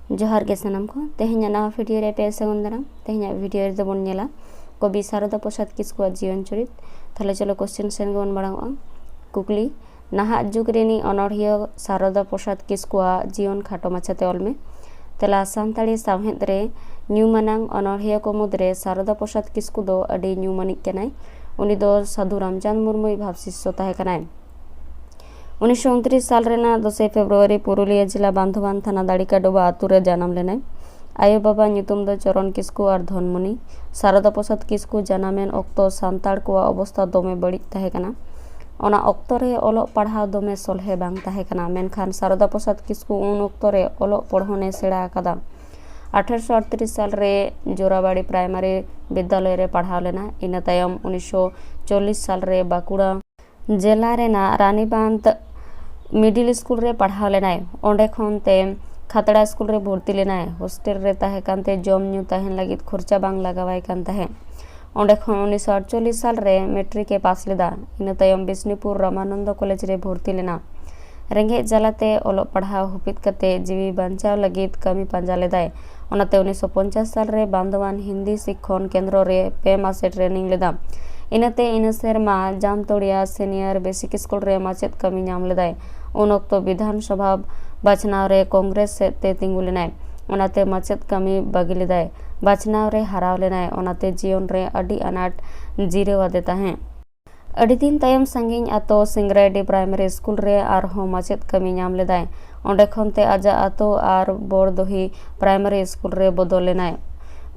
जोहार के सानाम को तेहना नवा भिडियो रे पे सगुन दाराम तेहना भिडियो रे दोबन नेला कवि शारदा प्रसाद किस्कुआ जीवन चरित थाले चलो क्वेश्चन सेन गन बाड़ांगआ कुकली नाहा जुग रेनी अनड़िया शारदा प्रसाद किस्कुआ जीवन खाटो माछाते ऑल में तेला सानताड़ी सावहेद रे न्यूमानांग अनड़िया को मुद्रे शारदा प्रसाद किस्कु दो अडी न्यूमानिक केनाय उनी दो साधु रामचंद्र मुर्मू भाव शिष्य ताहे कनाय 1929 साल रेना 10 फेब्रुआरी पुरुलिया जिला बांधवान थाना दाड़िका डोबा आतुरे जानाम लेनाय आयो बाबा नितुम दो चरण किस्कु और धनमुनि शारदा प्रसाद किस्कु जानामेन ऑक्तो सांताड़ को अवस्था दोमे बड़ी ताहे कना ओना ऑक्तो रे ओलो पढ़ाव दोमे सोलहे बांग ताहे कना मेनखान शारदा प्रसाद किस्कु उन ऑक्तो रे ओलो पढ़ोने सेड़ा आकादा 1838 साल रे जोराबाड़ी प्राइमरी विद्यालय रे पढ़ाव लेना इना तायम 1940 साल रे बाकुड़ा जिला रेना रानीबांध मिडिल स्कूल रे पढ़ाव लेनाय ओंडे खनते खतड़ा स्कूल रे भर्ती लेनाय हॉस्टल रे ताहे कांते जम न्यू ताहेन लागित खर्चा बांग लगावाय कान ताहे ओंडे खन 1948 साल रे मैट्रिक पास लेदा इना तायम बिष्णुपुर रामानंद कॉलेज रे भर्ती लेना रेंगे जलाते ओलो पढ़ाव हुपित कते जीवी बांचाव लागित कमी पांजा लेदाय ओनाते 1950 साल रे बांधवान हिंदी शिक्षण केंद्र रे 2 मासे ट्रेनिंग लेदा इनाते इन सेरमा जामतोड़िया सीनियर बेसिक स्कूल रे माचेत कमी नाम लेदाय उन ऑक्तो विधानसभा बाछनाव रे कांग्रेस ते तिंगु लेनाय ओनाते माचेत कमी बागी लेदाय बाछनाव रे हराव लेनाय ओनाते जीवन रे अडी अनाट जीरेवा देता है अडी दिन तायम संगिन आतो सिंगराडी प्राइमरी स्कूल रे आरहो माचेत कमी नाम लेदाय ओंडे खनते आजा आतो आर बोरदोही प्राइमरी स्कूल रे बदल लेनाय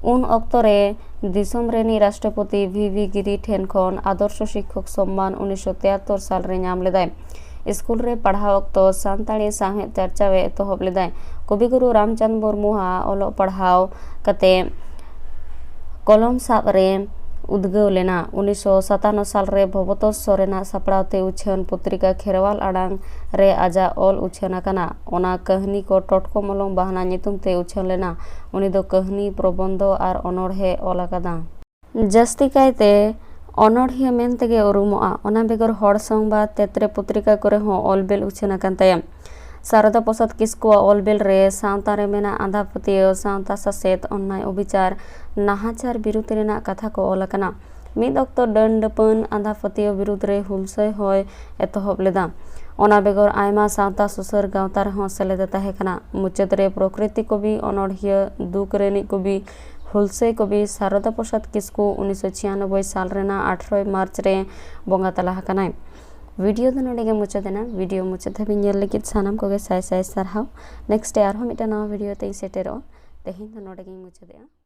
उन ऑक्तो रे दिसम रेनी राष्ट्रपति वीवी गिरी ठेन खन आदर्श शिक्षक सम्मान 1973 साल रे नाम लेदाय स्कूल रे पढ़ाव ऑक्तो सांताड़ी साहे चर्चावे एतोहब लेदाय कविगुरु रामचंद्र मुर्मू ओलो पढ़ाव कते कलम साब रे उद्गव लेना 1957 साल रे भवतोष सोरेना सपड़ाते उछन पत्रिका खेरवाल आड़ांग रे आजा ऑल उछन कना ओना कहानी को टोटको मलम बहाना नितुम ते उछन लेना उनी दो कहानी प्रबंध और अनोढ़े ऑल कदा जस्ती कायते अनोढ़िया मेन तेगे उरुमोआ ओना बेगर हड़ संबाद तेत्रे पत्रिका करे हो ऑलबेल उछन कान तायम शारदा प्रसाद किस्कुआ ऑलबेल रे सावता रे मेना आंधा पतियो सावता ससेत अन्याय अबिचार नाहाचार बिरुद्ध रेना कथा को ऑल कना मिद ऑक्तो डंडपन आंधा पतियो बिरुद्ध रे हुलसय होय एतोहब लेदा ओना बेगर आयमा सावता सुसर गावता रे हो सेलेद ताहे कना मुचाद रे प्रकृति कवि अनोढ़िया दुख रेनी कवि हुलसय कवि शारदा प्रसाद किस्कु 1996 साल रेना 18 मार्च रे बोंगा तलाह कनाय वीडियो दो नोडेगे मुचादेना वीडियो मुचाद हाबि नेल लगित सानाम कोगे साय साय सारहाव नेक्स्ट डे आरहो मिटा नवा वीडियो ते सेटेरो तेहिन दो नोडेगे मुचादेआ।